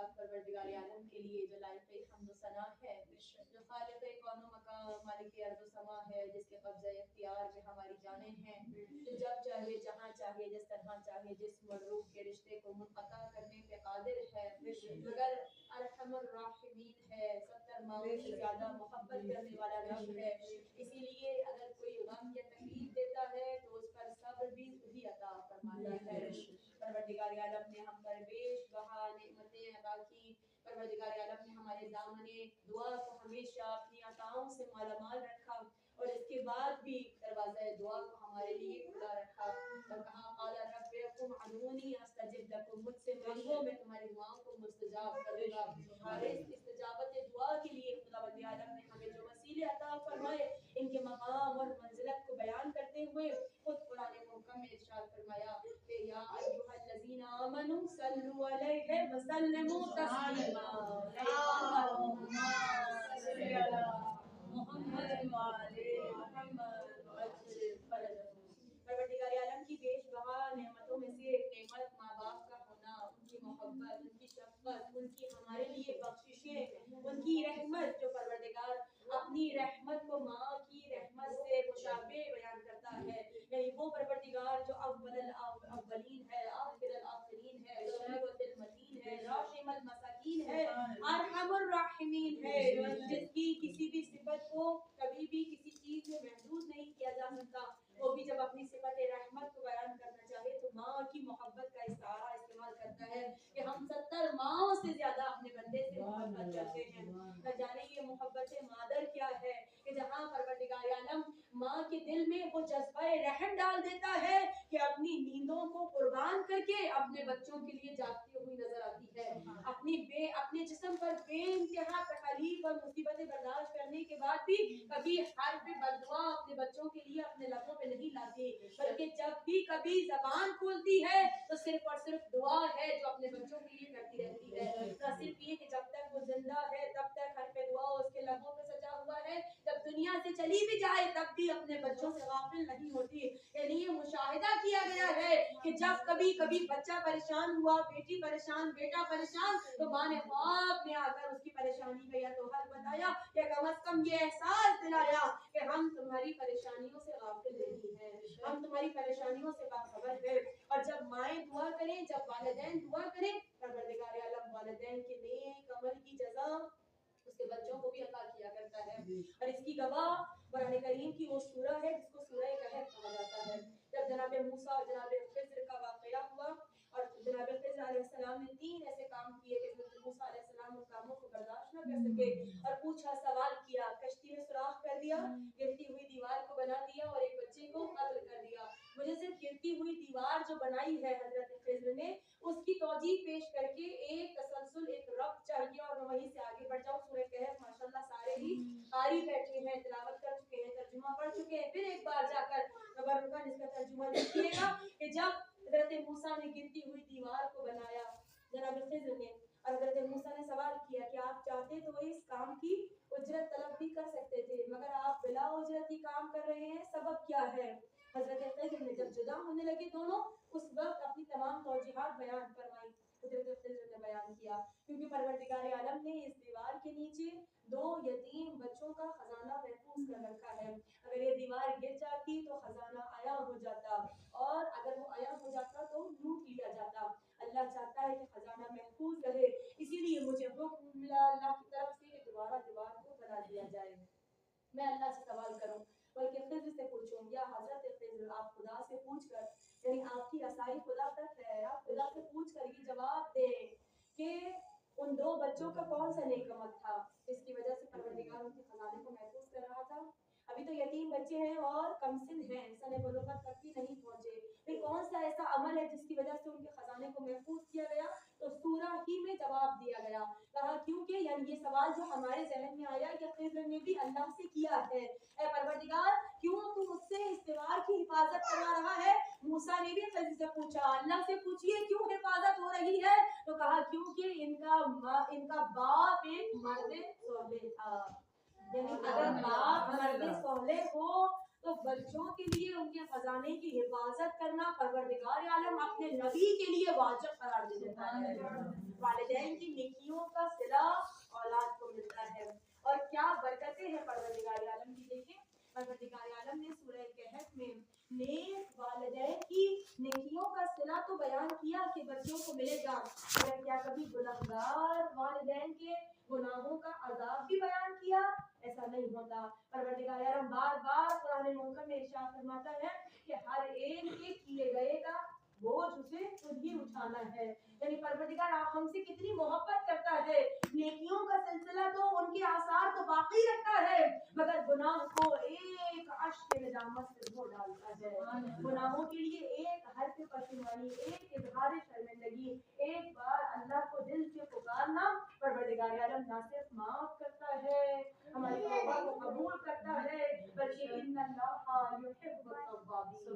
पाक परवरदिगार आलम के लिए जो लायक हम्द व सना है, जो खालिक कौनो मकाम मालिक अर्ज़ व समा है, जिसके कब्ज़े इख्तियार में हमारी जानें हैं, जो जब चाहे जहाँ चाहे जिस तरह चाहे जिस मरूफ के रिश्ते को मुनक़ता करने पे कादिर है, मगर अरहमुर राहिमीन है, 70 माओं से ज़्यादा मोहब्बत करने वाला रब है। इसीलिए अगर कोई गम या तकलीफ देता है तो उस पर सब्र भी वही अता फरमाता है। परवरदिगार आलम ने हम पर बेश बहा नेमतें अता की। परवरदिगार आलम ने हमारे दामने दुआ को हमेशा अपनी अताओं से मालामाल रखा और इसके बाद भी दरवाज़ा दुआ को हमारे लिए खुला रखा और कहा क़ाला रब्बुकुम अदऊनी अस्तजिब लकुम, मुझसे मांगो मैं तुम्हारी दुआओं को मुस्तजाब करूंगा। और इस इस्तजाबत दुआ के लिए खुदावंद आलम ने हमें जो वसीले अता फरमाए, इनके मकाम और मंजिलत को बयान करते हुए खुद कुरान मुहक्कम में इरशाद फरमाया कि या अय्युहल्लज़ीना आमनू सल्लु अलैहि व सल्लिमू तस्लीमा, अल्लाहुम्मा सल्लि अला मुहम्मद व आले मुहम्मद वअज्जिल फरजहू। परवरदिगार आलम की बेशबहा नेमतों में से एक नेमत माँ बाप का होना, उनकी मोहब्बत, उनकी शफ़क़त, उनकी हमारे लिए बख्शिशें, उनकी रहमत, जो परवरदिगार अपनी रहमत को माँ की रहमत से मुशाबे बयान करता है, यानी वो परवरदिगार जो अव्वल अव्वलीन है, आखिर आखिरीन है, ज़मीरुल मतीन है, राशिमुल मसाकीन है, अरहमुर राहिमीन है, जिसकी किसी भी सिफत को कभी भी किसी चीज में महदूद नहीं किया जा सकता। वो भी जब अपनी सिफत रहमत को बयान करना चाहे तो माँ की मोहब्बत का इस्तारा इस्तेमाल करता है कि हम 70 माओं से ज्यादा अपने बंदे से मोहब्बत करते हैं। न जाने ये मोहब्बत मादर क्या है कि जहाँ परवरदिगार आलम माँ के दिल में वो जज्बा रहम डाल देता है कि अपनी नींदों को कुर्बान करके अपने बच्चों के लिए जागती हुई नजर आती है। अपने जिस्म पर बेइंतहा तकलीफ और मुसीबतें बर्दाश्त करने के बाद भी कभी हर्फ बददुआ अपने बच्चों के लिए अपने लबों पे नहीं लाती, बल्कि जब भी कभी जबान खोलती है तो सिर्फ और सिर्फ दुआ है जो अपने बच्चों के लिए करती रहती है। न सिर्फ ये कि जब तक वो जिंदा है तब तक हर्फ दुआ उसके लबों पे सजा हुआ है, जब दुनिया से चली भी जाए तब भी अपने बच्चों से गाफिल नहीं होती। यानी ये मुशाहिदा किया गया है कि जब कभी कभी बच्चा परेशान हुआ, बेटी परेशान, बेटा परेशान, तो माँ ने ख्वाब में आकर उसकी परेशानी का या तो हल बताया या कम से कम ये एहसास दिलाया कि हम तुम्हारी परेशानियों से गाफिल नहीं हैं, हम तुम्हारी परेशानियों से बाखबर हैं। और जब माएँ दुआ करें, जब वालिदैन दुआ करें, परवरदिगार आलम वालिदैन के नेक अमल की जज़ा उसके बच्चों को भी अता किया करता है। और इसकी गवाह कुरान करीम की वो सूरह है जिसको सूरह कहफ कहा जाता है। जब जनाब मूसा और जनाब खिज़्र का वाक़या हुआ और जनाब खिज़्र अलैहिस्सलाम ने 3 ऐसे काम किए कि हज़रत मूसा अलैहिस्सलाम उन कामों को बर्दाश्त न कर सके और पूछा, सवाल किया, कश्ती में सुराख कर दिया, गिरती हुई दीवार को बना दिया और एक बच्चे को कत्ल कर दिया। मुझे सिर्फ गिरती हुई दीवार जो बनाई है हज़रत खिज़्र ने, उसकी तौजीह पेश करके एक तसलसल, एक रब्त चाहिए और मैं वहीं से आगे बढ़ जाऊं। सूरह कहफ माशाल्लाह सारे ही कारी बैठे हैं, तिलावत कर चुके हैं, तर्जुमा पढ़ चुके हैं। फिर एक बार जाकर तबर्रुकन इसका तर्जुमा देखिएगा कि जब हज़रत मूसा ने गिरती हुई दीवार को बनाया जनाब खिज़्र ने, और हज़रत मूसा ने सवाल किया कि आप चाहते तो इस काम की उजरत तलब भी कर सकते थे, मगर आप बिला उजरत ही काम कर रहे हैं, सबब क्या है? हज़रत खिज़्र ने जब जुदा होने लगे दोनों, उस वक्त अपनी तमाम तौजीहात बयान फरमाई। हज़रत खिज़्र ने बयान किया क्योंकि परवरदिगार आलम ने इस दीवार के नीचे 2 यतीम बच्चों का खजाना महफूज कर रखा है। अगर ये दीवार गिर जाती तो खजाना आया हो जाता, और अगर वो आया हो जाता तो लूट लिया जाता। अल्लाह चाहता है कि खजाना महफूज रहे, इसीलिए मुझे हुक्म मिला अल्लाह की तरफ से कि दोबारा दीवार को बना दिया जाए। मैं अल्लाह से सवाल करूं, बल्कि खिज़्र से पूछूं, या हज़रत खिज़्र आप खुदा से पूछ कर, यानी आपकी रसाई खुदा तक है, आप खुदा से पूछ कर ये जवाब दें कि उन 2 बच्चों का कौन सा नेक अमल था जिसकी वजह से परवरदिगार उनके खजाने को महफूज कर रहा था। अभी तो यतीम बच्चे हैं और कमसिन हैं, सने बलूगत तक भी नहीं पहुंचे, फिर कौन सा ऐसा अमल है जिसकी वजह से उनके खजाने को महफूज किया गया? तो सूरह ही में जवाब दिया गया। कहा क्योंकि, यानी ये सवाल जो हमारे ज़हन में आया कि खिज़्र ने भी अल्लाह से किया है, ऐ परवरदिगार क्यों तू मुझसे इस दीवार की हिफाजत करवा रहा है? मूसा ने भी खिज़्र से पूछा, अल्लाह से पूछिए क्यों हिफाजत हो रही है? तो कहा क्योंकि इनका बाप एक मर्द सोले था। यानी अगर बाप मर्द सोले हो تو بچوں کے لیے ان کے خزانے کی حفاظت کرنا پروردگار عالم اپنے نبی کے لیے واجب قرار دے دیتا ہے۔ والدین کی نیکیوں کا صلہ اولاد کو ملتا ہے، اور کیا برکتیں ہیں پروردگار عالم کی۔ دیکھیں پروردگار عالم نے سورہ کہف میں نیک والدین کی نیکیوں کا صلہ تو بیان کیا کہ بچوں کو ملے گا، مگر کیا کبھی گنہگار والدین کے گناہوں کا عذاب بھی بیان کیا؟ ایسا نہیں ہوتا۔ پروردگار عالم بار بار قرآن محکم میں ارشاد فرماتا ہے کہ ہر ایک کے کیے گئے کا بوجھ اسے خود ہی اٹھانا ہے۔ یعنی پروردگار ہم سے کتنی محبت کرتا ہے، نیکیوں کا سلسلہ تو ان کے آثار تو باقی رکھتا ہے، مگر گناہ کو ایک اشک ندامت سے دھو ڈالتا ہے۔ گناہوں کے لیے ایک حرف پشیمانی، ایک اظہار شرمندگی، ایک بار اللہ کو دل سے پکارنا پروردگار عالم نہ صرف معاف کرتا ہے، ہماری توبہ کو قبول کرتا ہے، بلکہ ان اللہ یحب التوابین،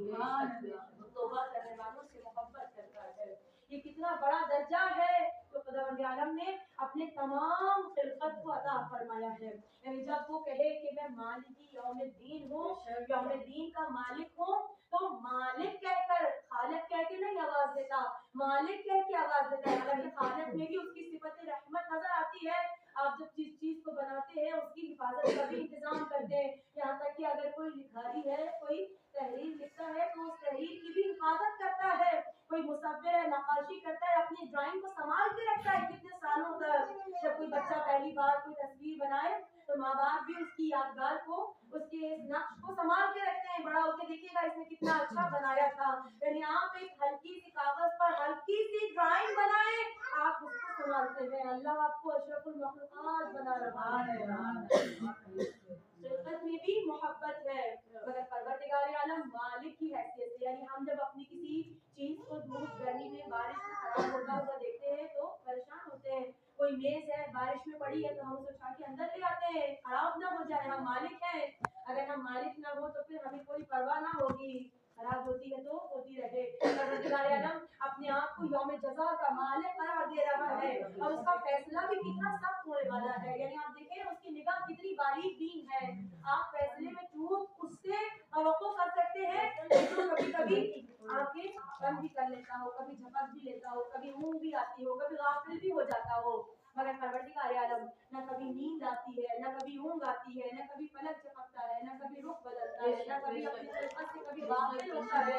توبہ کرنے والوں سے محبت کرتا ہے۔ یہ کتنا بڑا درجہ ہے جو خداوند عالم نے اپنے تمام خلقت کو عطا فرمایا ہے۔ یعنی جب وہ کہے کہ میں مالکی یوم الدین ہوں، یوم الدین کا مالک ہوں، تو مالک کہہ کر خالق کہہ کے نہیں آواز دیتا، مالک کہہ کے آواز دیتا ہے۔ حالانکہ خالق میں بھی اس کی صفت رحمت نظر آتی ہے۔ آپ جب جس چیز کو بناتے ہیں اس کی حفاظت کا بھی انتظام کرتے ہیں، یہاں تک کہ اگر کوئی لکھاری ہے، کوئی تحریر لکھتا ہے تو اس تحریر کی بھی حفاظت کرتا ہے۔ کوئی مصور ہے، نقاشی کرتا ہے، اپنی ڈرائنگ کو سنبھال کے رکھتا ہے کتنے سالوں تک۔ جب کوئی بچہ پہلی بار کوئی تصویر بنائے تو ماں باپ بھی اس کی یادگار کو، اس کے اس نقش کو سنبھال کے رکھتے ہیں، بڑا ہو کے دیکھیے گا اس نے کتنا اچھا بنایا تھا۔ یعنی آپ ایک ہلکی سی کاغذ پر ہلکی سی ڈرائنگ بنائیں، آپ اس کو سنبھالتے ہیں۔ اللہ آپ کو اشرف المخلوقات بنا رہا ہے۔ خلقت میں بھی محبت ہے، مگر پروردگار عالم مالک کی حیثیت سے، یعنی ہم جب اپنی کسی چیز کو دھوپ گرمی میں بارش میں خراب ہوتا ہوا دیکھتے ہیں تو پریشان ہوتے ہیں۔ کوئی میز ہے بارش میں پڑی ہے تو ہم اسے اٹھا کے اندر لے آتے ہیں خراب نہ ہو جائے، ہم مالک ہیں۔ اگر ہم مالک نہ ہو تو پھر ہمیں کوئی پرواہ نہ ہوگی، خراب ہوتی ہے تو ہوتی رہے۔ پروردگار عالم اپنے آپ کو یوم جزا کا مالک قرار دے رہا ہے، اور اس کا فیصلہ بھی کتنا سخت ہونے والا ہے۔ یعنی آپ دیکھیں اس کی نگاہ کتنی باریک بین ہے، آپ فیصلے میں چوک اس سے توقع کر سکتے ہیں، جو کبھی کبھی آنکھیں بند بھی کر لیتا ہو، کبھی جھپک بھی لیتا ہو، کبھی اونگ بھی آتی ہو، کبھی غافل بھی ہو جاتا ہو، مگر پروردگار عالم نہ کبھی نیند آتی ہے، نہ کبھی اونگ آتی ہے، نہ کبھی پلک جھپکتا ہے، نہ کبھی رخ بدلتا ہے، نہ کبھی اپنی خلقت سے کبھی غافل ہوتا ہے۔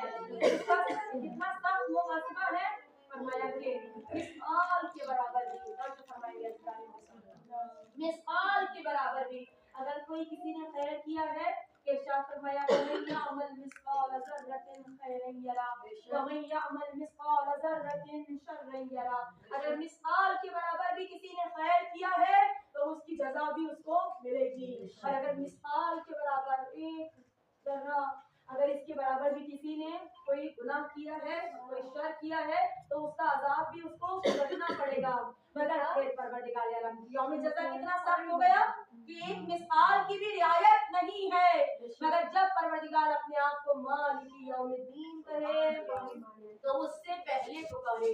کتنا سخت وہ مرتبہ ہے، فرمایا کہ مثقال کے برابر بھی، مثقال کے برابر بھی اگر کوئی کسی نے خیر کیا ہے کہ ارشاد فرمایا وَمَن يَعْمَلْ مِثْقَالَ ذَرَّةٍ خَيْرًا يَرَهُ وَمَن يَعْمَلْ مِثْقَالَ ذَرَّةٍ شَرًّا يَرَهُ۔ اگر مثقال کے برابر بھی کسی نے خیر کیا ہے تو اس کی جزا بھی اس کو ملے گی، اور اگر مثقال کے برابر ایک ذرہ، اگر اس کے برابر بھی کسی نے کوئی گناہ کیا ہے، کوئی شر کیا ہے تو اس کا عذاب بھی اس کو بھگتنا پڑے گا۔ مگر پروردگار عالم یوم جزا کتنا سخت ہو گیا کہ ایک مثقال کی بھی رعایت نہیں ہے، مگر جب پروردگار اپنے آپ کو مالک یوم الدین کہے تو اس سے پہلے پکارے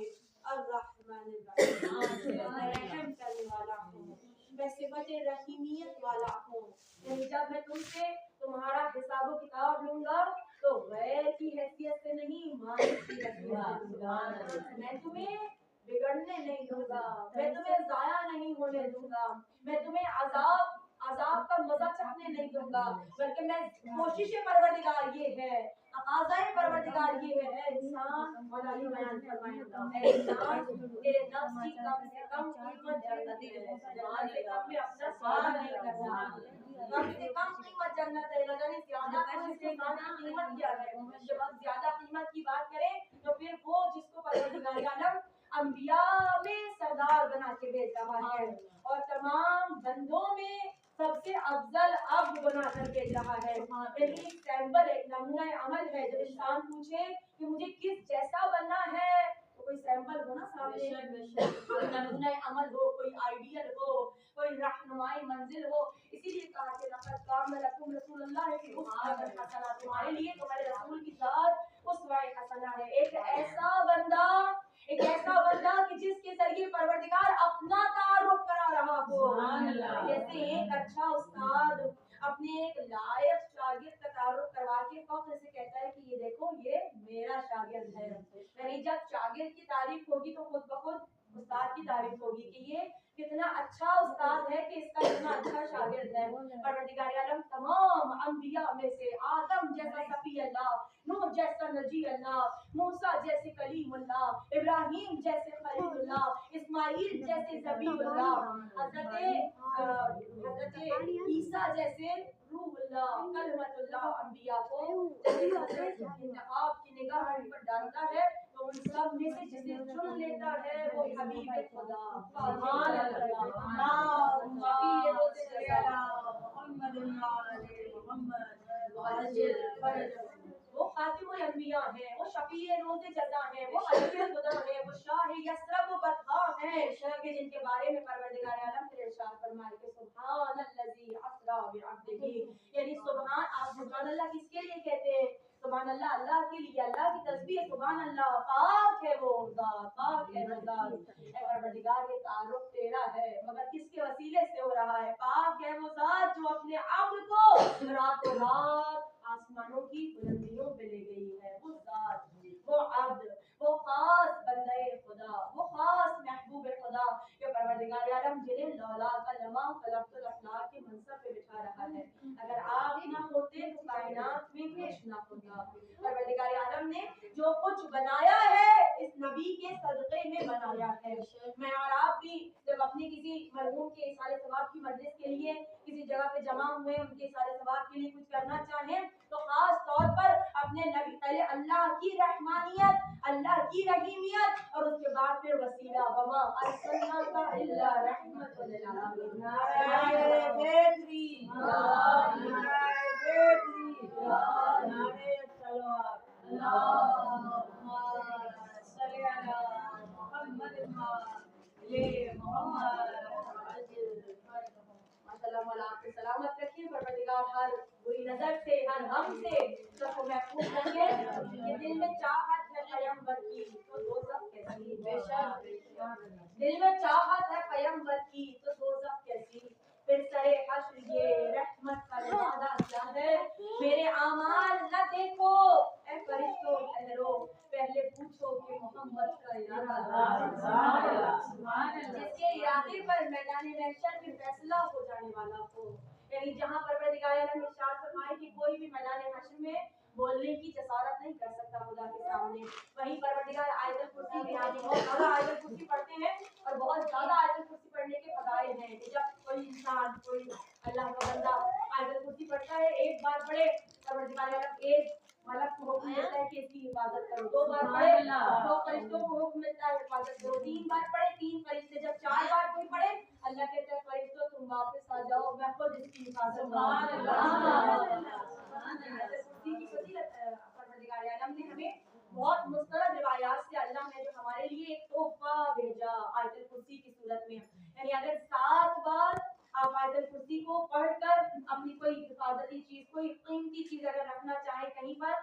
الرحمن الرحیم، رحم کرنے والا ہوں، میں صفت رحیمیت والا ہوں۔ یعنی جب میں تم سے تمہارا حساب و کتاب لوں گا تو غیر کی حیثیت سے نہیں، مالک کی حیثیت سے۔ میں تمہیں بگڑنے نہیں دوں گا، میں تمہیں ضائع نہیں ہونے دوں گا، میں تمہیں عذاب کا مزہ چکھنے نہیں دوں گا، بلکہ میں کوشش پروردگار یہ ہے، تقاضۂ پروردگار یہ ہے، اے انسان مولا علی بیان فرمائے، اے انسان تیرے نفس کی کم سے کم قیمت جنت ہے، جان سے کم میں اپنا سوال نہیں کرنا، کم سے کم قیمت جنت ہے، نہ زیادہ کم سے کم قیمت کیا ہے۔ جب ہم زیادہ قیمت کی بات کریں تو پھر وہ جس کو پروردگار عالم انبیاء میں سردار بنا کے بھیج رہا ہے اور تمام بندوں میں سب سے افضل عبد بنا کر بھیج رہا ہے، یعنی ایک سیمپل، ایک نمونہ عمل ہے۔ جب انسان پوچھے کہ مجھے کس جیسا بننا ہے تو کوئی سیمپل ہو نا سامنے، کوئی نمونہ عمل ہو، کوئی آئیڈیل ہو، کوئی رہنمائی منزل ہو۔ اسی لیے کہا کہ لقد کان لکم رسول اللہ کی اسوۃ حسنہ، تمہارے لیے تمہارے رسول کی ذات اسوہ حسنہ ہے، ایک ایسا بندہ کہ جس کے ذریعے پروردگار اپنا تعارف کرا رہا ہو۔ جیسے ایک اچھا استاد اپنے ایک لائق شاگرد کا تعارف کروا मेरा शागिर्द है। यानी जब शागिर्द की तारीफ होगी तो खुद ब खुद उस्ताद की तारीफ होगी कि ये कितना अच्छा उस्ताद है कि इसका कितना अच्छा शागिर्द है। परवरदिगार आलम तमाम अंबिया में से आदम जैसा सफी अल्लाह, नूह जैसा नजी अल्लाह, मूसा जैसे कलीमुल्लाह, इब्राहिम जैसे खलीलुल्लाह, इस्माइल जैसे ज़बीहुल्लाह, हजरत ईसा जैसे रूहुल्लाह, कलमतुल्लाह अंबिया को आपकी निगाह पर डालता है तो उन सब में से जिसे चुन लेता है वो हबीब खुदा सुभान अल्लाह। वो खातिमुल अंबिया है, वो शफीए रोज़े जज़ा है, वो हबीब खुदा है, वो शाह यसरब व बतहा है कि जिनके बारे में परवरदिगार आलम ने इरशाद फरमाया कि सुभानल्लज़ी अस्रा बिअब्दिही, यानी सुभान, आप सुभान अल्लाह किसके लिए कहते हैं? सुभान अल्लाह अल्लाह के लिए, अल्लाह की तस्बीह सुभान अल्लाह, पाक है वो ज़ात, पाक है वो ज़ात। ऐ परवरदिगार ये तारुफ तेरा है मगर किसके वसीले से हो रहा है? पाक है वो ज़ात जो अपने अब्द को रातों रात आसमानों की बुलंदियों पे ले गई है। वो ज़ात, वो अब्द, वो खास बंदे खुदा, वो खास महबूब खुदा के परवरदिगार आलम जिन्हें लौला कलमा खलक़तुल अफ़लाक के मनसब पे बिठा रहा है। अगर आप ना होते तो कायनात में कुछ ना होता। परवरदिगार आलम ने जो कुछ बनाया है इस नबी के सदक़े में बनाया है। मैं और आप भी जब अपने किसी मरहूम के इसाले सवाब की मजलिस के लिए किसी जगह पे जमा हुए उनके इसाले सवाब के लिए कुछ करना चाहें तो खास तौर पर अपने नबी, पहले अल्लाह की रहमानियत, अल्लाह की रहीमियत और उसके बाद फिर वसीला वमा अरसलनाका इल्ला रहमतुल लिल आलमीन। नारे तकबीर, नारे तकबीर, नारे सलावत, अल्लाहुम्मा सल्ली अला मुहम्मद ले मोहम्मद माशाअल्लाह। मौला आपको सलामत रखिए, परवरदिगार हर बुरी नजर से, हर गम से सबको महफूज रखे। ये दिल में चाहत है पैगंबर की तो दोज़ख कैसी, बेशक दिल में चाहत है पैगंबर की तो दोज़ख कैसी, फिर सरे हश्र ये रहमत का वादा क्या है। मेरे आमाल न देखो ऐ फरिश्तों ठहरो, पहले पूछो कि मोहम्मद का इरादा, जिसके इरादे पर मैदान महशर में फैसला हो जाने वाला हो। यानी जहाँ परवरदिगार आलम ने इरशाद फरमाया कि कोई भी मैदान हश्र में बोलने की जसारत नहीं कर सकता खुदा के सामने, वहीं परवरदिगार आयतुल कुर्सी भी, यानी बहुत ज्यादा आयतुल कुर्सी पढ़ते हैं और बहुत ज्यादा आयतुल कुर्सी पढ़ने के फदाइल हैं कि जब कोई इंसान, कोई अल्लाह का बंदा आयतुल कुर्सी पढ़ता है, एक बार पढ़े परवरदिगार आलम एक मलक को हुक्म देता है कि इसकी हिफाजत करो, 2 बार पढ़े 2 फरिश्तों को हुक्म मिलता है हिफाजत करो, 3 बार पढ़े 3 फरिश्ते, जब 4 बार कोई पढ़े अल्लाह कहता है फरिश्तों तुम वापस आ जाओ, मैं खुद इसकी हिफाजत परवरदिगार आलम ने हमें बहुत मुस्तरद रिवायात से अल्लाह ने जो हमारे लिए एक तोहफा भेजा आयतुल कुर्सी की सूरत में। यानी अगर 7 बार आप आयतुल कुर्सी को पढ़कर अपनी कोई हिफाजती चीज, कोई कीमती चीज अगर रखना चाहे कहीं पर,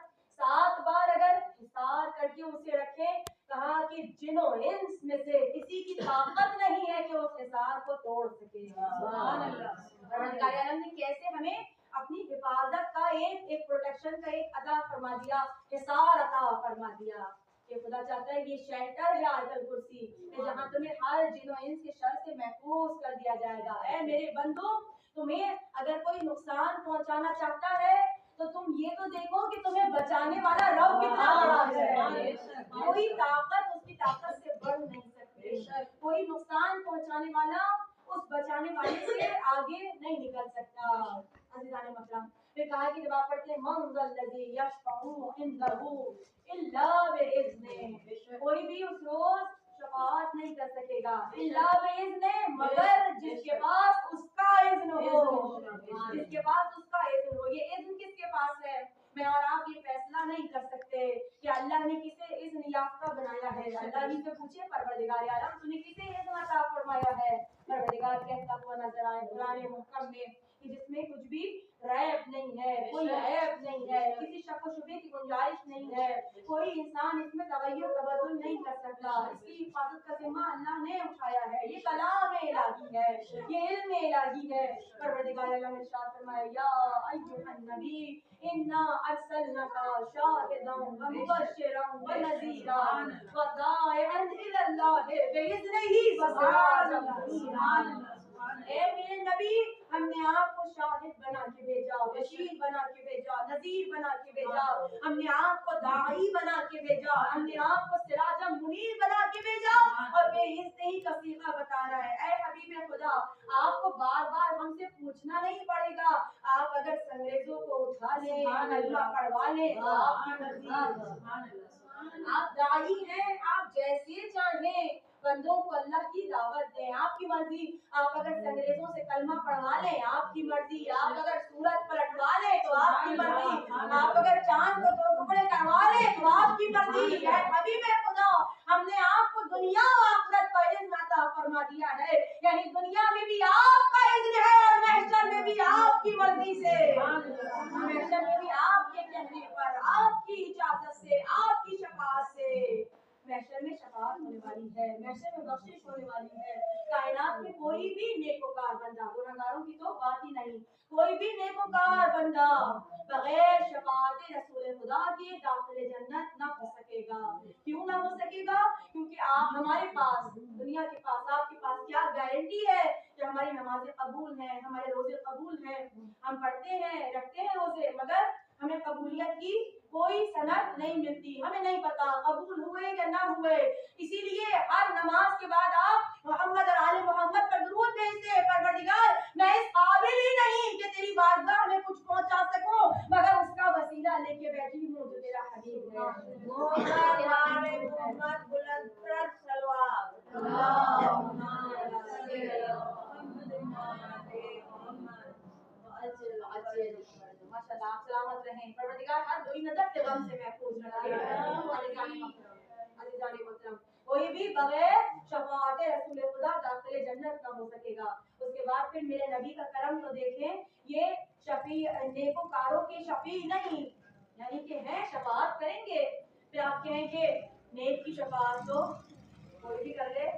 7 बार अगर हिसार करके उसे रखें, कहा कि जिनो इंस में से किसी की ताकत नहीं है कि उस हिसार को तोड़ सके। सुभान अल्लाह। परवरदिगार आलम ने कैसे हमें अपनी हिफाजत का एक प्रोटेक्शन का एक अता फरमा दिया, हिसार अता फरमा दिया कि खुदा चाहता है ये शेल्टर है आयतुल कुर्सी कि जहां तुम्हें हर जिनो इंस के शर से महफूज कर दिया जाएगा। ऐ मेरे बंदो, तुम्हें अगर कोई नुकसान पहुंचाना चाहता है तो तुम ये तो देखो कि तुम्हें बचाने वाला रब कितना बड़ा है। कोई ताकत उसकी ताकत से बढ़ नहीं सकती, कोई नुकसान पहुंचाने वाला उस बचाने वाले से आगे नहीं निकल सकता। अज़ीज़ान महतरम, फिर कहा कि जब आप पढ़ते हैं मंज़ल्लज़ी यशफ़अउ इंदहु इल्ला बिइज़्निह, कोई भी उस रोज शफाअत नहीं कर सकेगा इल्ला बिइज़्निह, मगर जिसके पास उसका इज़्न हो, जिसके पास उसका इज़्न हो। ये इज़्न किसके पास है? मैं और आप ये फैसला नहीं कर सकते कि अल्लाह ने किसे इज़्न याफ्ता बनाया है। अल्लाह ही से पूछे परवरदिगार आलम तूने किसे इज़्न अता फरमाया है। परवरदिगार कहता हुआ नजर आए कुरान मुहक्कम में कि जिसमें कुछ भी रैब नहीं है, कोई ऐब नहीं है, किसी शक व शुबे की गुंजाइश नहीं है, कोई कोई इंसान इसमें तगय्युर तबद्दुल नहीं कर सकता। इसकी हिफाजत का जिम्मा अल्लाह ने उठाया है। ये कलाम इलाही है, ये इल्म इलाही है। परवरदिगार आलम ने इरशाद फरमाया, या अय्युहन नबी इन्ना अरसलनाका शाहिदन व मुबश्शिरन व नज़ीरा व दाइअन इलल्लाहि बिइज़्निही व सिराजन मुनीरा। ए मेरे नबी, हमने आपको शाहिद बना के भेजा, बशीर बना के भेजा, नजीर बना के भेजा, हमने आपको दाई बना के भेजा, हमने आपको सिराजम मुनीर बना के भेजा। और बेइज्जती का सीगा बता रहा है, ऐ हबीब खुदा, आपको बार बार हमसे पूछना नहीं पड़ेगा। आप अगर अंग्रेजों को उठा ले, कलमा पढ़वा ले, तो आपकी मर्जी। आप दाई हैं, आप जैसे चाहें बंदों को अल्लाह की दावत दें, आपकी मर्जी। आप अगर अंग्रेजों से कलमा पढ़वा लें, आपकी मर्जी। आप अगर सूरत पलटवा लें, तो आपकी मर्जी। आप अगर चांद को दो टुकड़े करवा लें, तो आपकी मर्जी। है हबीब खुदा, हमने आपको दुनिया और आखिरत का इल्म अता फरमा दिया है, यानी दुनिया में भी आपका इल्म है और महशर में भी आपकी मर्जी से, महशर में भी आपके कहने पर, आपकी इजाजत से, आपकी शफाअत से। महशर में शफाअत होने वाली है, महशर में बख्शिश होने वाली है। कायनात में कोई भी नेकोकार बंदा, गुनहगारों की तो बात ही नहीं, कोई भी नेकोकार बंदा बगैर शफाअत रसूल खुदा के दाखिले जन्नत ना हो सकेगा। क्यों ना हो सकेगा? क्योंकि आप हमारे पास, दुनिया के पास, आपके पास क्या गारंटी है कि हमारी नमाजें कबूल हैं, हमारे रोजे कबूल हैं, हम पढ़ते हैं, रखते हैं रोजे, मगर हमें कबूलियत की कोई सनद नहीं मिलती, हमें नहीं पता कबूल हुए या ना हुए। इसीलिए हर नमाज के बाद आप मोहम्मद और आले मोहम्मद पर दुरूद भेजते हैं। परवरदिगार, मैं इस काबिल ही नहीं कि तेरी बारगाह में कुछ पहुंचा सकूं, मगर उसका वसीला लेके बैठी हूं जो तेरा हबीब है। मोहम्मद बुलंद तर सलवात, अल्लाहुम्मा माशाअल्लाह, आप सलामत रहें। परवरदिगार हर बुरी नजर से, गम से महफूज रखे। अज़ीज़ान मोहतरम, कोई भी बगैर शफाअत रसूल खुदा दाखिले जन्नत ना हो सकेगा। उसके बाद फिर मेरे नबी का करम तो देखें, ये शफी नेकोकारों के शफी नहीं, यानी कि हैं शफाअत करेंगे। फिर आप कहेंगे नेक की शफाअत तो कोई भी कर ले।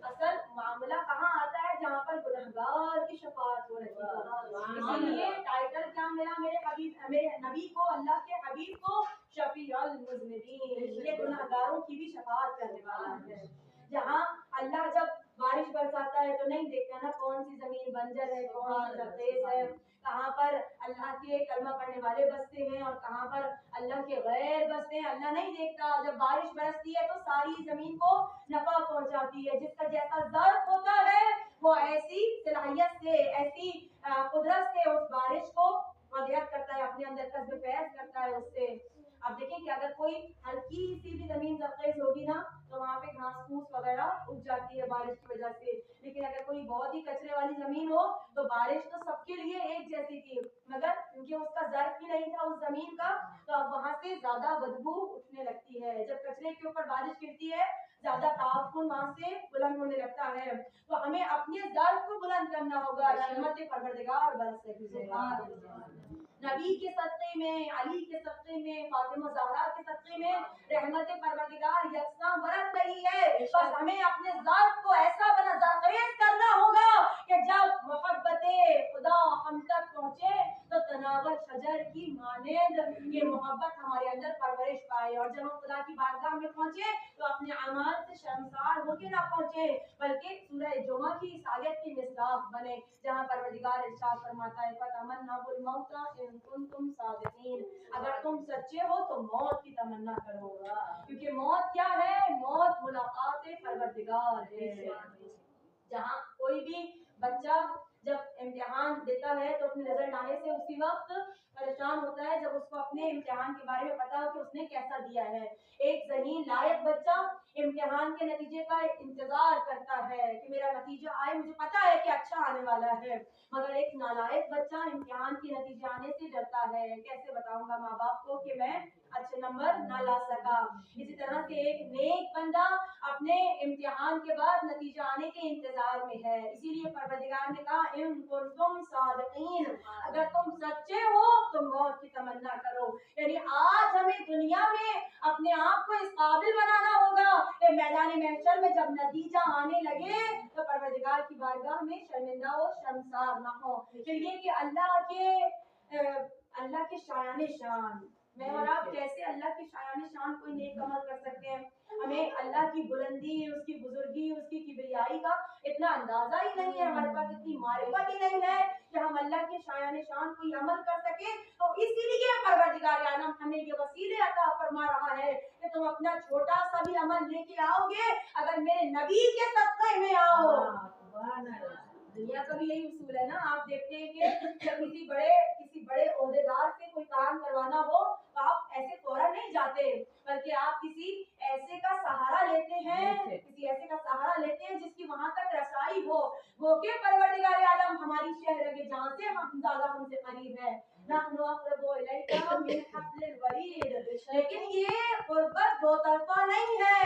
असल मामला कहाँ आता है? जहाँ पर गुनहगार की शफाअत हो रही है। इसीलिए टाइटल क्या मिला मेरे हबीब, मेरे नबी को, अल्लाह के हबीब को, शफीउल मुज़निबीन, ये गुनहगारों की भी शफाअत करने वाला है। जहाँ अल्लाह जब बारिश बरसाता है तो नहीं देखता ना कौन सी जमीन बंजर है, कौन सी जरखेज है, कहाँ पर अल्लाह के कलमा पढ़ने वाले बसते हैं और कहाँ पर अल्लाह के गैर बसते हैं, अल्लाह नहीं देखता। जब बारिश बरसती है तो सारी जमीन को नफा पहुंचाती है। जिसका जैसा ज़र्फ होता है वो ऐसी सलाहियत से, ऐसी कुदरत से उस बारिश को मदद करता है, अपने अंदर कस्ब फैज करता है उससे। अब देखें कि अगर कोई हल्की सी भी जमीन जरखेज होगी ना, तो वहाँ पे घास फूस वगैरह उग जाती है बारिश की वजह से। लेकिन अगर कोई बहुत ही कचरे वाली जमीन हो तो बारिश तो सबके लिए एक जैसी थी, मगर क्योंकि उसका ज़र्फ ही नहीं था उस जमीन का, तो अब वहाँ से ज्यादा बदबू उठने लगती है। जब कचरे के ऊपर बारिश गिरती है, ज्यादा ताफुन वहाँ से बुलंद होने लगता है। तो हमें अपने ज़र्फ को बुलंद करना होगा, रहमत परवरदिगार बरस रही है। नबी के सदक़े में, अली के सदक़े में, फातिमा ज़हरा के सदक़े में रहमत परवरदिगार यकसा बरस रही है। बस हमें अपने ज़र्फ को ऐसा बना ज़रख़ेज़ करना होगा कि जब मोहब्बते खुदा हम तक पहुँचे तो तनावल शजर की मानेंद ये मोहब्बत हमारे अंदर परवरिश पाए, और जब हम खुदा की बारगाह में पहुँचे तो अपने अमाल से शर्मसार होके ना पहुँचे, बल्कि सूरह जुमा की इस आयत की मिसदाक़ बने, जहाँ परवरदिगार इरशाद फरमाता है, फतमन्ना बिल मौता इन कुंतुम सादिकीन, अगर तुम सच्चे हो तो मौत की तमन्ना करो, क्योंकि मौत क्या है? मौत मुलाकात परवरदिगार है। जहाँ कोई भी बच्चा जब इम्तिहान देता है तो अपने नजरनामे से उसी वक्त परेशान होता है जब उसको अपने इम्तिहान के बारे में पता हो कि उसने कैसा दिया है। एक ज़हीन लायक बच्चा इम्तिहान के नतीजे का इंतजार करता है कि मेरा नतीजा आए, मुझे पता है कि अच्छा आने वाला है, मगर एक नालायक बच्चा इम्तिहान के नतीजे आने से डरता है। कैसे बताऊंगा माँ बाप को कि मैं अच्छे नंबर ना ला सका। इसी तरह से एक नेक बंदा अपने इम्तिहान के बाद नतीजा आने के इंतजार में है। इसीलिए परवरदिगार ने कहा इन कुंतुम सादिकीन, अगर तुम सच्चे हो तो मौत की तमन्ना करो। यानी आज हमें दुनिया में अपने आप को इस काबिल बनाना होगा कि मैदान महशर में जब नतीजा आने लगे तो परवरदिगार की बारगाह में शर्मिंदा और शर्मसार ना हो। फिर ये कि अल्लाह के शायान शान, मैं और आप कैसे अल्लाह के शायान शान कोई नेक अमल कर सकते हैं? हमें अल्लाह की बुलंदी, उसकी बुजुर्गी, उसकी किबरियाई का इतना अंदाजा ही नहीं है, हमारे पास इतनी मारिफत ही नहीं है कि हम अल्लाह के शायान शान कोई अमल कर सके। तो इसीलिए परवरदिगार आलम हमें ये वसीले अता फरमा रहा है कि तुम अपना छोटा सा भी अमल लेके आओगे, अगर मेरे नबी के सदक़े में आओ। दुनिया का भी यही उसूल है ना। आप देखते हैं कि जब किसी बड़े ओहदेदार से कोई काम करवाना हो तो आप ऐसे फौरन नहीं जाते, बल्कि आप किसी ऐसे का सहारा लेते हैं जिसकी वहां तक रसाई हो। वो के परवरदिगार आलम हमारी शहर जहाँ से हम ज्यादा हमसे करीब है। लेकिन ये कुर्बत दो तरफा नहीं है,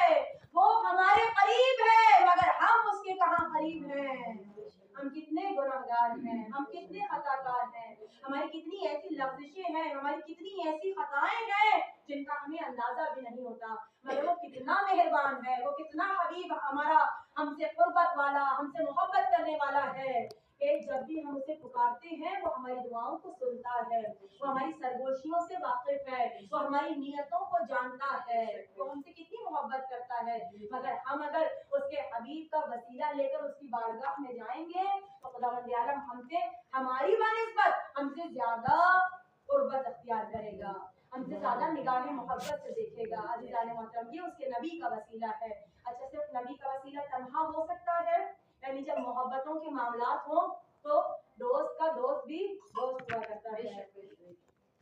वो हमारे करीब है मगर हम उसके कहाँ करीब हैं। हम कितने गुनाहगार हैं, हम कितने खताकार हैं, हमारी कितनी ऐसी लफ्ज़िशें हैं, हमारी कितनी ऐसी खताएं हैं जिनका हमें अंदाजा भी नहीं होता। मगर वो कितना मेहरबान है, वो कितना हबीब हमारा, हमसे कुर्बत वाला, हमसे मोहब्बत करने वाला है कि जब भी हम उसे पुकारते हैं वो हमारी दुआओं को सुनता है, वो हमारी सरगोशियों से वाकिफ है, वो हमारी नियतों को जानता है, वो हमसे कितनी मोहब्बत करता है। मगर हम अगर उसके हबीब का वसीला लेकर उसकी बारगाह में जाएंगे तो खुदावंद आलम हमसे, हमारी बनिस्बत हमसे ज्यादा कुर्बत अख्तियार करेगा, हमसे ज्यादा निगाह मोहब्बत से देखेगा। अज़ीज़ान मोहतरम, ये उसके नबी का वसीला है। अच्छा, सिर्फ नबी का वसीला तन्हा हो सकता है, यानी जब मोहब्बतों के मामलात हो तो दोस्त का दोस्त भी दोस्त हुआ करता है।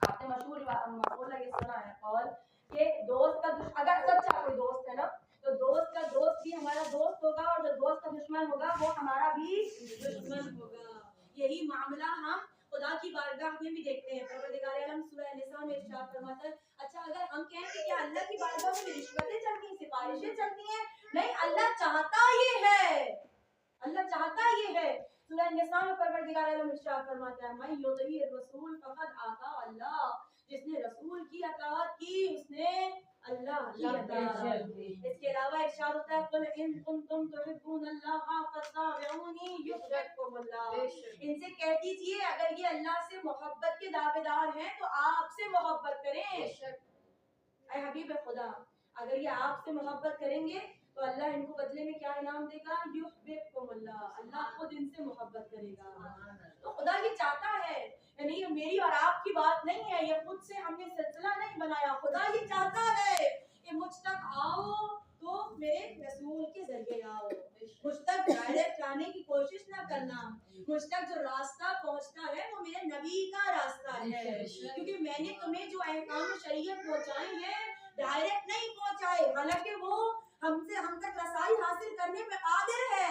आपने मशहूर मक़ौला ये सुना है कौल कि दोस्त का अगर सच्चा कोई दोस्त है ना तो दोस्त का दोस्त भी हमारा दोस्त होगा और जो दोस्त का दुश्मन होगा वो हमारा भी दुश्मन होगा। यही मामला हम खुदा की बारगाह में भी देखते हैं। परवरदिगार आलम सूरह निसा में इरशाद फरमाता है, अच्छा अगर हम कहें कि क्या अल्लाह की बारगाह में रिश्वतें चलती हैं, सिफारिशें चलती हैं? नहीं, अल्लाह चाहता ये है, अल्लाह चाहता ये है। सूरह निसा में परवरदिगार आलम इरशाद फरमाता है, मैं युती रसूल फक़द आता अल्लाह, जिसने रसूल की अताअत की उसने अल्लाह की अताअत की। इसके अलावा इरशाद होता है, कुल इन कुंतुम तुहिब्बूनल्लाह फत्तबिऊनी युहिब्बुकुमुल्लाह, इनसे कह दीजिए अगर ये अल्लाह से मोहब्बत के दावेदार हैं तो आपसे मोहब्बत करें। ऐ हबीब खुदा, अगर ये आपसे मोहब्बत करेंगे तो अल्लाह इनको बदले में क्या इनाम देगा? युहिब्बुकुमुल्लाह, अल्लाह खुद इनसे मोहब्बत करेगा। तो खुदा ये चाहता है, यानी मेरी और आपकी बात नहीं है, ये खुद से हमने सिलसिला नहीं बनाया। खुदा ये चाहता है कि मुझ तक आओ तो मेरे रसूल के जरिए आओ, मुझ तक डायरेक्ट आने की कोशिश ना करना। मुझ तक जो रास्ता पहुंचता है वो मेरे नबी का रास्ता है, क्योंकि मैंने तुम्हें जो अहकाम शरीयत पहुंचाए हैं डायरेक्ट नहीं पहुंचाए, हालांकि वो हमसे हम तक रसाई हासिल करने पे कादिर है।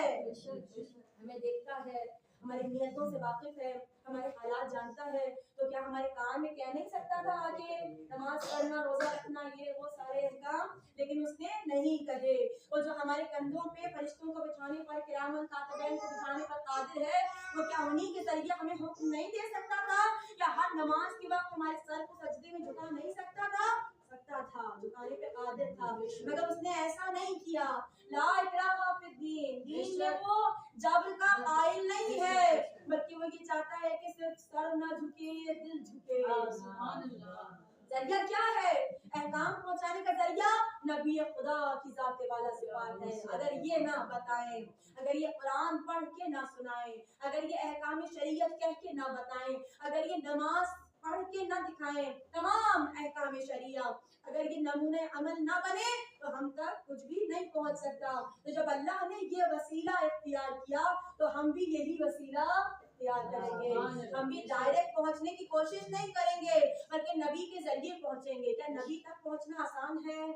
हमें देखता है, हमारी नियतों से वाकिफ है, हमारे हालात जानता है। तो क्या हमारे कान में कह नहीं सकता था आगे नमाज पढ़ना, रोजा रखना, ये वो सारे अहकाम, लेकिन उसने नहीं कहे। वो जो हमारे कंधों पे फरिश्तों को बिठाने पर, किरामन कातिबैन को बिठाने पर कादिर है, वो क्या उन्हीं के जरिए हमें हुक्म नहीं दे सकता था? क्या हर नमाज के वक्त हमारे सर को सजदे में झुका नहीं सकता था? सकता था, झुकाने पे कादिर था, मगर उसने ऐसा नहीं किया। ला इकराहा फिद्दीन, दीन में वो जबर का कायल नहीं है, बल्कि वो ये चाहता है कि सिर्फ सर ना झुके, दिल झुके। सुभान अल्लाह। जरिया क्या है? अहकाम पहुंचाने का जरिया नबी खुदा की जात वाला सिफात है। अगर ये ना बताएं, अगर ये कुरान पढ़ के ना सुनाएं, अगर ये अहकाम शरीयत कह के ना बताएं, अगर ये नमाज पढ़ के ना दिखाएं, तमाम अहकाम शरिया, अगर ये नमूने अमल ना बने तो हम तक कुछ भी नहीं पहुंच सकता। तो जब अल्लाह ने ये वसीला इख्तियार किया तो हम भी यही वसीला इख्तियार करेंगे। हम भी डायरेक्ट पहुंचने की कोशिश नहीं करेंगे, बल्कि नबी के जरिए पहुंचेंगे। क्या नबी तक पहुंचना आसान है?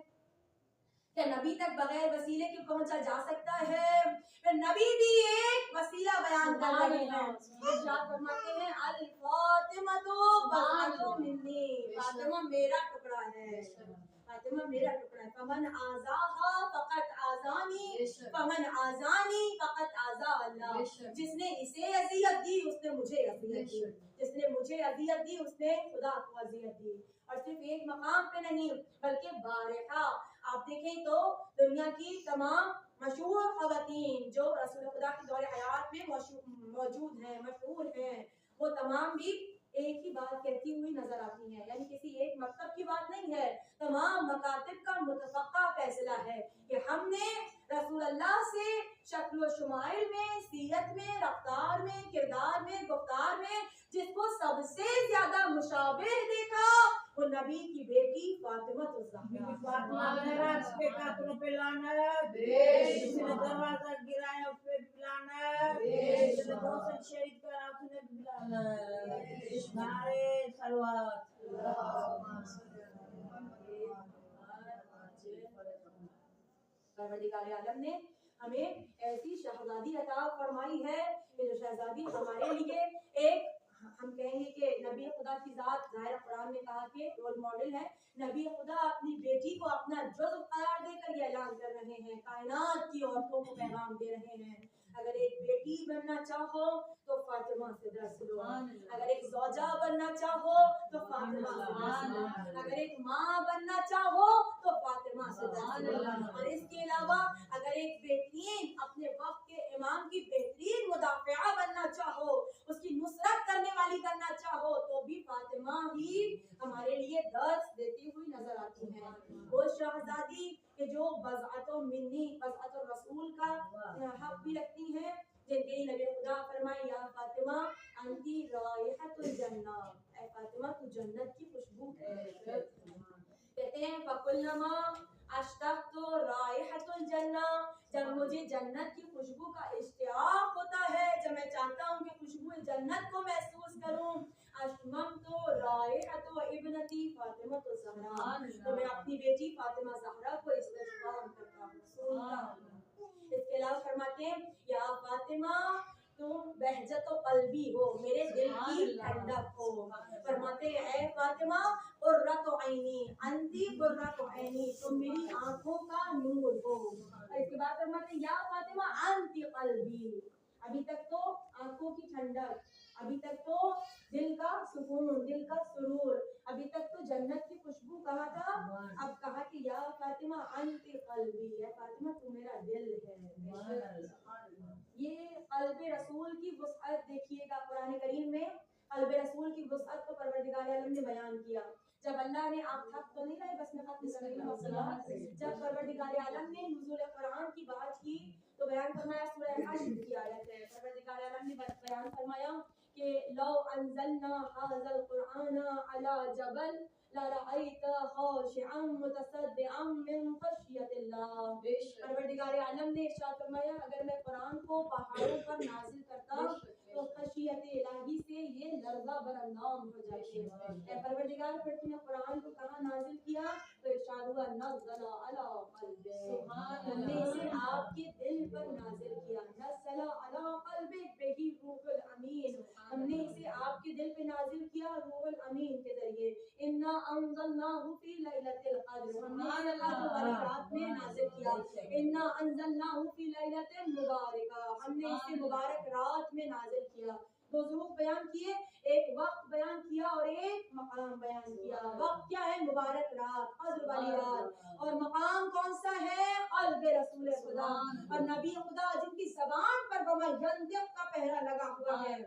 کہ نبی تک بغیر وسیلے کے پہنچا جا سکتا ہے؟ پھر نبی بھی ایک وسیلہ بیان کر رہے ہیں، ارشاد فرماتے ہیں الفاطمہ بضعۃ منی، فاطمہ میرا ٹکڑا ہے، فاطمہ میرا ٹکڑا ہے، فمن آذاها فقط آذانی، فمن آذانی فقط آذا اللہ، جس نے اسے اذیت دی اس نے مجھے اذیت دی، جس نے مجھے اذیت دی اس نے خدا کو اذیت دی۔ اور صرف ایک مقام پہ نہیں بلکہ بارہا آپ دیکھیں تو دنیا کی تمام مشہور خواتین جو رسول خدا کی دور حیات میں موجود ہیں، مشہور ہیں، وہ تمام بھی ایک ہی بات کہتی ہوئی نظر آتی ہیں، یعنی کسی ایک مکتب کی بات نہیں ہے، تمام مکاتب کا متفقہ فیصلہ ہے کہ ہم نے رسول اللہ سے شکل و شمائل میں، سیرت میں، رفتار میں، کردار میں، گفتار میں جس کو سب سے زیادہ مشابہ دیکھا وہ نبی کی بیٹی فاطمہ الزہرا۔ فاطمہ میراث پہ قاتلوں پہ لعنت، جس نے دروازہ گرایا اس پہ بھی لعنت، جس نے بہت شہید کرا اس نے بھی لعنت، نعرے صلوات۔ پروردگار عالم نے ہمیں ایسی شہزادی عطا فرمائی ہے کہ جو شہزادی ہمارے لیے ایک ہم کہیں گے کہ نبی خدا کی ذات، ظاہر قرآن نے کہا کہ رول ماڈل ہے، نبی خدا اپنی بیٹی کو اپنا جزو قرار دے کر یہ اعلان کر رہے ہیں، کائنات کی عورتوں کو پیغام دے رہے ہیں، اگر ایک بیٹی بننا چاہو تو فاطمہ سے درس لو، اگر ایک زوجہ بننا چاہو تو فاطمہ سے درس لو، اگر ایک ماں بننا چاہو تو فاطمہ سے درس لو، اور اس کے علاوہ اگر ایک بہترین اپنے وقت کے امام کی بہترین مدافعہ بننا چاہو، اس کی نصرت کرنے والی بننا چاہو تو بھی فاطمہ ہی ہمارے لیے درس دیتی ہوئی نظر آتی ہیں۔ وہ شہزادی کہ جو بضعۃ منی، بضعۃ الرسول کا حق بھی رکھتی ہیں، جن کے لیے نبی خدا فرمائے یا فاطمہ انتی رائحۃ الجنہ، اے فاطمہ تو جنت کی خوشبو ہے۔ کہتے ہیں فَكُلَّمَا اشتقت رائحۃ الجنہ، جب مجھے جنت کی خوشبو کا اشتیاق ہوتا ہے، جب میں چاہتا ہوں کہ خوشبو جنت کو محسوس کروں، اشممت رائحۃ ابنتی فاطمہ الزہرا، تو میں اپنی بیٹی فاطمہ زہرا کو استشمام کرتا ہوں، سنتا ہوں۔ اس کے علاوہ فرماتے ہیں یا فاطمہ تم بہجت و قلبی ہو، میرے دل کی ٹھنڈک ہو، فرماتے ہیں اے فاطمہ قرۃ عینی انتی قرۃ عینی، تم میری آنکھوں کا نور ہو۔ اور اس کے بعد فرماتے ہیں یا فاطمہ انتی قلبی، ابھی تک تو آنکھوں کی ٹھنڈک، ابھی تک تو دل کا سکون، دل کا سرور، ابھی تک تو جنت کی خوشبو کہا تھا، اب کہا کہ یا فاطمہ انتی قلبی، اے فاطمہ تو میرا دل ہے۔ یہ قلب رسول کی وسعت دیکھیے گا قرآن کریم میں، قلب رسول کی وسعت کو پروردگار عالم نے بیان کیا۔ جب اللہ نے آپ تھک تو نہیں رہے بس میں ختم کر رہی ہوں مسئلہ، جب پروردگار عالم نے نزول قرآن کی بات کی تو بیان فرمایا سورہ حشر کی آیت ہے، پروردگار عالم نے بیان فرمایا کہ لو انزلنا هذا القرآن على جبل لرأيته خاشعا متصدعا من خشية الله۔ پروردگار عالم نے ارشاد فرمایا اگر میں قرآن کو پہاڑوں پر نازل کرتا تو خشیت الہی سے یہ لرزہ براندام ہو جاتے۔ اے پروردگار پھر تم نے قرآن کو کہاں نازل کیا تو ارشاد ہوا نزل علی قلبک، ہم نے اسے آپ کے دل پر نازل کیا، نزل علی قلبک بہ روح الامین، ہم نے اسے آپ کے دل پہ نازل کیا روح الامین کے ذریعے، انا انزلناہ فی لیلۃ القدر، ہم نے اسے قدر والی رات میں نازل کیا، انا انزلناہ فی لیلۃ مبارکہ، ہم نے اسے مبارک رات میں نازل کیا۔ دو ظروف بیان کیے، ایک وقت بیان کیا اور ایک مقام بیان کیا۔ وقت کیا ہے؟ مبارک رات، قدر والی رات، اور مقام کون سا ہے؟ قلب رسول خدا اور نبی خدا جن کی زبان پر بمینطق کا پہرا لگا ہوا ہے،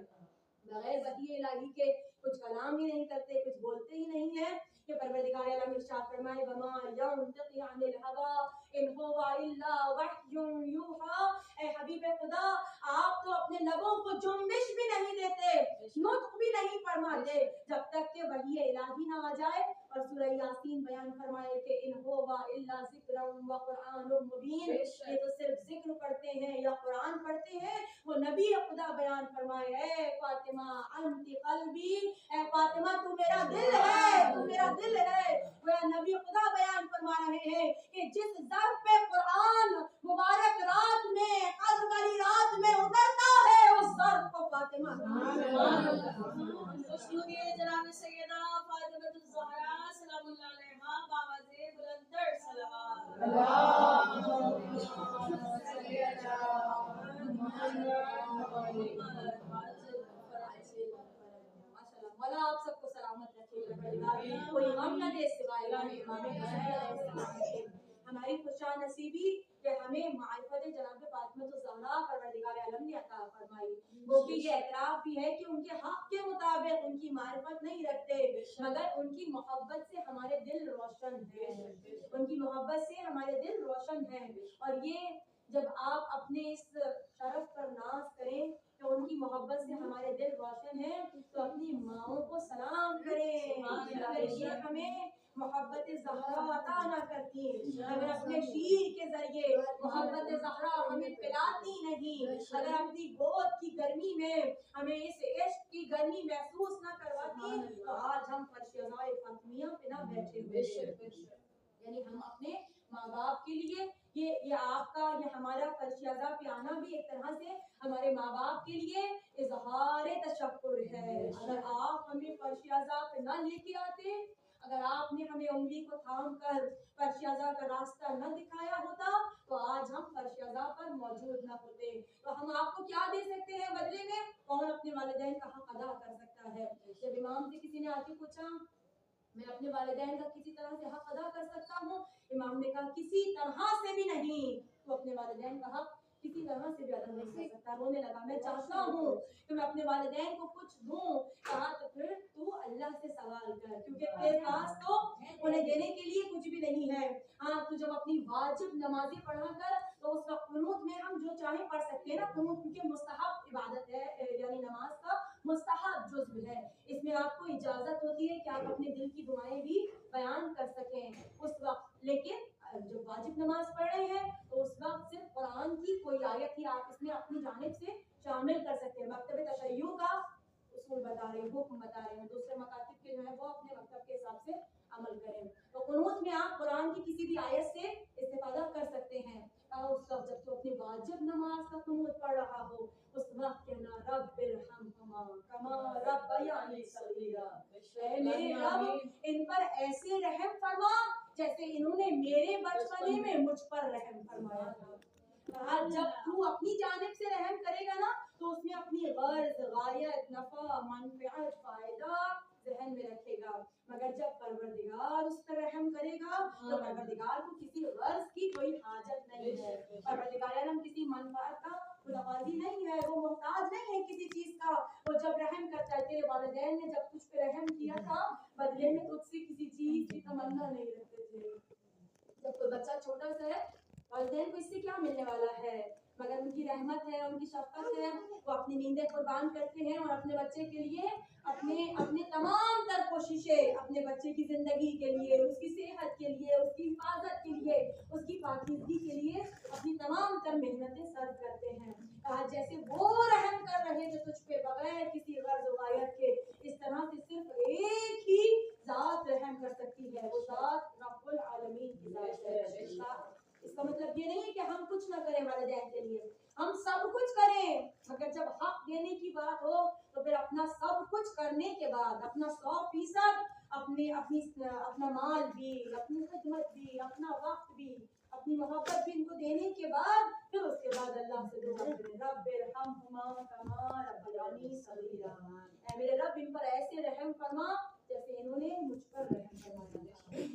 بغیر وحی الہی کے کچھ کلام ہی نہیں کرتے، کچھ بولتے ہی نہیں ہیں، کہ پروردگار عالم ارشاد فرمائے وما ینطق عن الہوی ان هو الا وحی یوحی، اے حبیب خدا آپ تو اپنے لبوں کو جنبش بھی نہیں دیتے، نطق بھی نہیں فرماتے جب تک کہ وحی الہی نہ آ جائے۔ اور سورہ یاسین بیان فرمائے کہ ان هو الا ذکر ذکرم و قرآن مبین. یہ تو صرف ذکر پڑھتے ہیں یا قرآن پڑھتے ہیں. وہ نبی خدا بیان فرمائے اے فاطمہ انت قلبی، اے فاطمہ تو میرا دل ہے، تو میرا دل ہے. وہ نبی خدا بیان فرما رہے ہیں کہ جس ظرف پہ قرآن مبارک رات میں قدر والی رات میں اترتا ہے اس ظرف کو فاطمہ جناب سیدہ فاطمہ الزہرا سلام اللہ علیہا باواز بلندر صلوات مولا آپ سب کو سلامت رکھے، کوئی غم نہ دے سوائے امام حسین علیہ السلام کے. ہماری خوشا نصیبی کہ ہمیں معرفت جناب فاطمہ الزہرا پروردگار عالم نے عطا فرمائی. وہ بھی یہ اعتراف بھی ہے کہ ان کے حق کے مطابق ان کی معرفت نہیں رکھتے، مگر ان کی محبت سے ہمارے دل روشن ہیں، ان کی محبت سے ہمارے دل روشن ہیں. اور یہ جب آپ اپنے اس شرف پر ناز کریں کہ ان کی محبت سے ہمارے دل روشن ہیں تو اپنی ماؤں کو سلام کریں. اگر یہ ہمیں محبت زہرا عطا نہ کرتی، اگر اپنے شیر کے ذریعے محبت زہرا ہمیں پلاتی نہیں، اگر اپنی گود کی گرمی میں ہمیں اس عشق کی گرمی محسوس نہ کرواتی تو آج ہم فرش ازائے فاطمیہ پہ نہ بیٹھے ہوئے. یعنی ہم اپنے ماں باپ کے لیے یہ آپ کا یہ ہمارا فرش ازا پہ آنا بھی ایک طرح سے ہمارے ماں باپ کے لیے اظہار تشکر ہے. اگر آپ ہمیں فرش ازا پہ نہ لے کے آتے، اگر آپ نے ہمیں انگلی کو تھام کر فرش ازا کا راستہ نہ دکھایا ہوتا تو آج ہم فرش ازا پر موجود نہ ہوتے. تو ہم آپ کو کیا دے سکتے ہیں بدلے میں؟ کون اپنے والدین کا حق ادا کر سکتا ہے؟ جب امام سے کسی نے آ کے پوچھا میں اپنے والدین کا کسی طرح سے حق ادا کر سکتا ہوں، امام نے کہا کسی طرح سے بھی نہیں. تو اپنے والدین کا حق کسی طرح سے بھی ادا نہیں کر سکتا. رونے لگا میں چاہتا ہوں کہ میں اپنے والدین کو کچھ دوں. کہا تو پھر تو اللہ سے سوال کر، کیونکہ تیرے پاس تو انہیں دینے کے لیے کچھ بھی نہیں ہے. ہاں تو جب اپنی واجب نمازیں پڑھا کر تو اس وقت قنوت میں ہم جو چاہیں پڑھ سکتے ہیں نا. قنوت کیونکہ مستحب عبادت ہے، یعنی نماز کا مستحب جزو ہے. اس میں آپ کو اجازت ہوتی ہے کہ آپ اپنے دل کی دعائیں بھی بیان کر سکیں اس وقت. لیکن جب واجب نماز پڑھ رہے ہیں تو اس وقت صرف قرآن کی کوئی آیت ہی آپ اس میں اپنی جانب سے شامل کر سکتے ہیں. مکتب تشیع کا اصول بتا رہے ہیں، حکم بتا رہے ہیں. دوسرے مکاتب کے جو ہے وہ اپنے مکتب کے حساب سے عمل کریں. تو قنوت میں آپ قرآن کی کسی بھی آیت سے استفادہ کر سکتے ہیں. اس وقت جب تو اپنی واجب نماز کا قنوت پڑھ رہا ہو اس وقت کہنا رب ارحمہما کما ربیانی صغیرا، اے میرے رب ان پر ایسے رحم فرما جیسے انہوں نے میرے بچپنے میں مجھ پر رحم فرمایا تھا. جب تو اپنی جانب سے رحم کرے گا نا تو اس میں اپنی غرض، غایت، نفع، منفعت، فائدہ ذہن میں رکھے گا. مگر جب پروردگار اس پر رحم کرے گا تو پروردگار کو کسی غرض کی کوئی حاجت نہیں ہے. پروردگار عالم کسی منفعت کا متقاضی نہیں ہے، وہ محتاج نہیں ہے کسی چیز کا. وہ جب رحم کرتا ہے، تیرے والدین نے جب تجھ پہ رحم کیا تھا بدلے میں تجھ سے کسی چیز کی تمنا نہیں رکھتے تھے. جب کوئی بچہ چھوٹا سا ہے والدین کو اس سے کیا ملنے والا ہے مگر ان کی رحمت ہے، ان کی شفقت ہے. وہ اپنی نیندیں قربان کرتے ہیں اور اپنے بچے کے لیے اپنے تمام تر کوششیں اپنے بچے کی زندگی کے لیے، اس کی صحت کے لیے، اس کی حفاظت کے لیے، اس کی پاکیزگی کے لیے اپنی تمام تر محنتیں صرف کرتے ہیں. جیسے وہ رحم کر رہے تھے تجھ پہ بغیر کسی غرض و غایت کے، اس طرح سے صرف ایک ہی ذات رحم کر سکتی ہے، وہ ذات رب العالمین کی ذات ہے. اس کا مطلب یہ نہیں ہے کہ ہم کچھ نہ کریں والدین کے لیے، ہم سب کچھ کریں. مگر جب حق دینے کی بات ہو تو پھر اپنا سب کچھ کرنے کے بعد اپنا 100% اپنا مال بھی، اپنی خدمت بھی، اپنا وقت بھی، اپنی محبت بھی ان کو دینے کے بعد پھر اس کے بعد اللہ سے دعا کریں رب ارحمہما کما ربیانی صغیرا، اے میرے رب ان پر ایسے رحم فرما جیسے انہوں نے مجھ پر رحم فرمایا.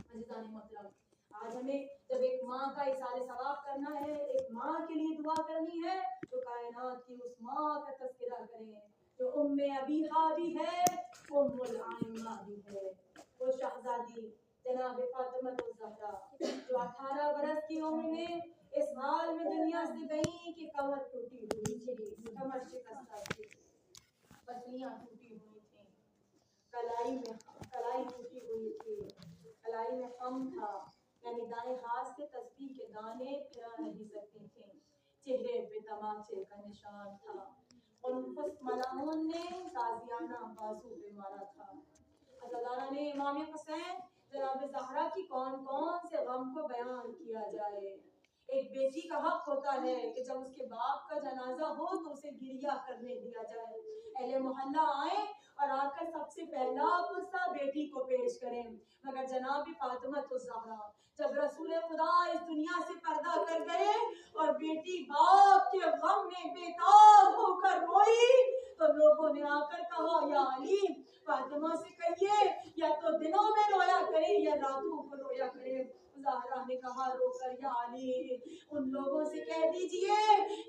عزیزان محترم، آج ہمیں جب ایک ماں کا اظہار ثواب کرنا ہے، ایک ماں کے لیے دعا کرنی ہے تو کائنات کی اس ماں کا تذکرہ کریں جو ام ابیہا بھی ہے، ام الائمہ بھی ہے. وہ شہزادی جناب فاطمہ الزہرا جو 18 برس کی عمر میں اس حال میں دنیا سے گئی کہ کمر ٹوٹی ہوئی تھی، کمر شکستہ تھی، پسلیاں ٹوٹی ہوئی تھیں، کلائی ٹوٹی ہوئی تھی، کلائی میں خم تھا، یعنی دائیں ہاتھ سے تسبیح کے دانے پھرا نہیں سکتی تھیں، چہرے پہ تماچے کا نشان تھا، اس ملعون نے تازیانہ بازو پہ مارا تھا۔ عزادارہ نے امام حسین جناب زہرا کی کون کون سے غم کو بیان کیا جائے۔ ایک بیٹی کا حق ہوتا ہے کہ جب اس کے باپ کا جنازہ ہو تو اسے گریہ کرنے دیا جائے، اہل محلہ آئیں اور آ کر سب سے پہلا غصہ بیٹی کو پیش کریں، مگر جناب فاطمہ الزہرا جب رسول خدا اس دنیا سے پردہ کر گئے اور بیٹی باپ کے غم میں بےتاب ہو کر روئی تو لوگوں نے آ کر کہا یا علی فاطمہ سے کہیے یا تو دنوں میں رویا کرے یا راتوں کو رویا کرے۔ زہرا نے کہا رو کر یا علی ان لوگوں سے کہہ دیجئے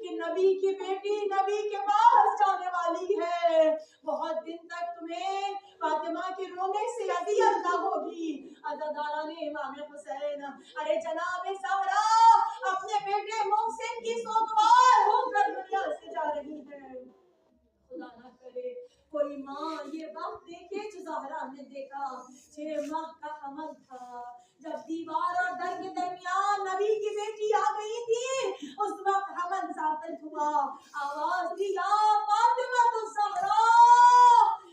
کہ نبی کی بیٹی نبی کے پاس جانے والی ہے، بہت دن تک تمہیں فاطمہ کے رونے سے اذیت نہ ہوگی۔ عزادارہ نے امام حسین ارے جناب زہرا اپنے بیٹے محسن کی سوگوار ہو کر دنیا سے جا رہی ہے، خدا نہ کرے کوئی ماں یہ وقت دیکھے جو زہرا نے دیکھا، 6 ماہ کا حمل تھا، جب دیوار اور در کے درمیان نبی کی بیٹی آ گئی تھی اس وقت حمل ثابت ہوا، آواز دی یا فاطمہ الزہرا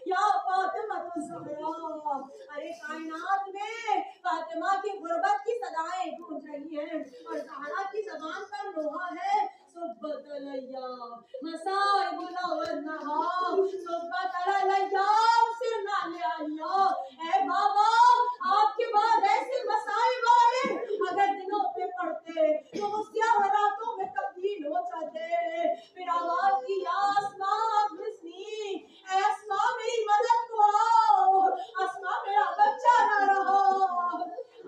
یا فاطمہ الزہرا، ارے کائنات میں فاطمہ کی غربت کی صدائیں گونج رہی ہیں اور زہرا کی زبان پر لوہا ہے صبت الیام مصائب والنہار صبت الیام سرنا لعلیا، اے بابا آپ کے بعد ایسے مصائب آئے اگر دنوں پہ پڑھتے تو وہ سیاہ راتوں میں تبدیل ہو جاتے، پھر آواز کی یا اسماء اغثنی، اے اسماء میری مدد کو آؤ، اسماء میرا بچہ نہ رہا۔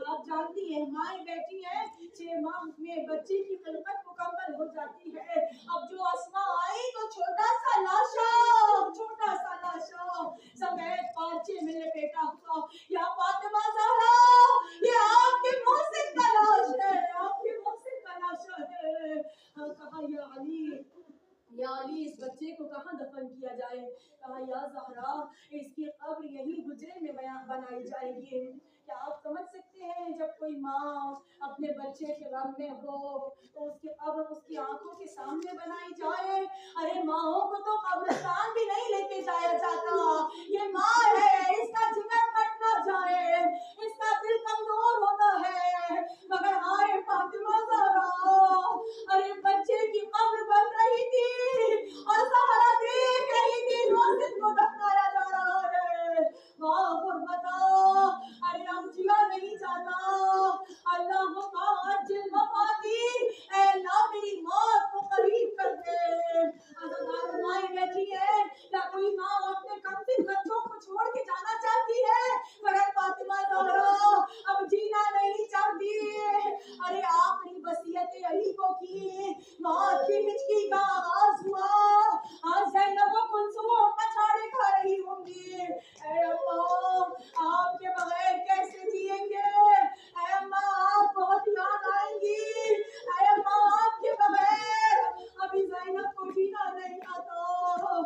آپ جانتی ہیں مائیں بیٹی ہیں 6 ماہ میں بچے کی خلقت مکمل ہو جاتی ہے، اب جو اسماء آئی تو چھوٹا سا لاشا سفید پارچے میں لپیٹا ہوا، یا فاطمہ زہرا یہ آپ کے محسن کا لاش ہے، آپ کے محسن کا لاشا ہے۔ کہا یا علی اس بچے کو کہاں دفن کیا جائے؟ کہا یا زہرا اس کی قبر یہی حجرے میں بنائی جائے گی۔ کیا آپ سمجھ سکتے ہیں جب کوئی ماں اپنے بچے کے غم میں ہو تو اس کی قبر اس کی آنکھوں کے سامنے بنائی جائے؟ ارے ماؤں کو تو قبرستان بھی نہیں لے کے جایا جاتا، یہ ماں ہے اس کا جگر پھٹ نہ جائے، اس کا دل کمزور ہوتا ہے، مگر ہائے فاطمہ زہرا ارے بچے کی قبر بن رہی تھی اور زہرا دیکھ رہی تھی محسن کو دفنایا جا رہا ہے، واہ غربتا ارے اب جیا نہیں جاتا، اللہم عجل وفاتی، اے اللہ میری موت کو قریب کر دے۔ عزادار مائیں بیٹھی ہے کیا کوئی ماں اپنے کمسن بچوں کو چھوڑ کے جانا چاہتی ہے؟ مگر فاطمہ زہرا اب جینا نہیں چاہتی، ارے آخری وصیت علی کو کی، موت کی ہچکی کا آغاز ہوا، آج زینب و کلثوم پچھاڑے کھا رہی ہوں گی، اے اللہ آپ کے بغیر کیسے جئیں گے، اے اللہ آپ بہت یاد آئیں گی، اے اللہ آپ کے بغیر ابھی زینب کو جینا نہیں آتا۔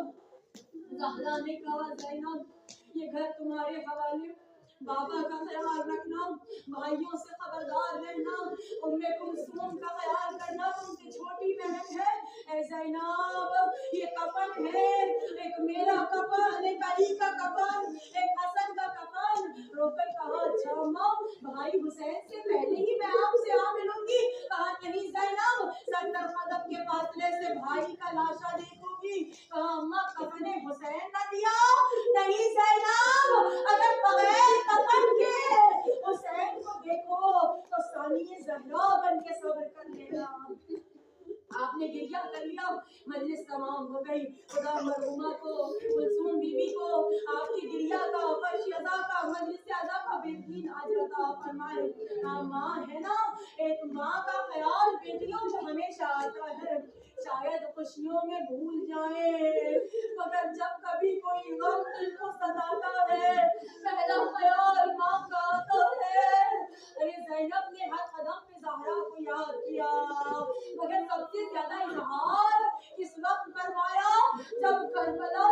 زہرا نے کہا زینب یہ گھر تمہارے حوالے، بابا کا خیال رکھنا، بھائیوں سے خبردار رہنا، ام کلثوم کا خیال کرنا، تم سے چھوٹی بہن ہے، اے زینب یہ کفن ہے، ایک میرا کفن، ایک علی کا کفن، ایک حسن کا کفن۔ رو کر کہا اچھا اماں بھائی حسین سے پہلے ہی میں آپ سے آ ملوں گی؟ کہا نہیں زینب 70 قدم کے فاصلے سے بھائی کا لاشا دیکھوں گی۔ کہا اماں کفن حسین نہ دیا؟ نہیں زینب اگر بغیر کفن کے حسین کو دیکھو تو ثانی زہرا بن کے صبر کر لینا۔ آپ نے گریہ کر لیا، مجلس تمام ہو گئی، خدا مرحومہ کو کلثوم بی بی کو آپ کی گریہ کا فرش ادا کا مجلس ادا کا بہترین اجر عطا فرمائے۔ ماں ہے نا، ایک ماں کا خیال بیٹیوں کو ہمیشہ آتا ہے، شاید خوشیوں میں بھول جائیں مگر جب کبھی کوئی غم دل کو ستاتا ہے پہلا خیال ماں کا آتا ہے۔ ارے زینب نے ہر قدم پہ زہرا کو یاد کیا، مگر سب سے زیادہ اظہار اس وقت فرمایا جب کربلا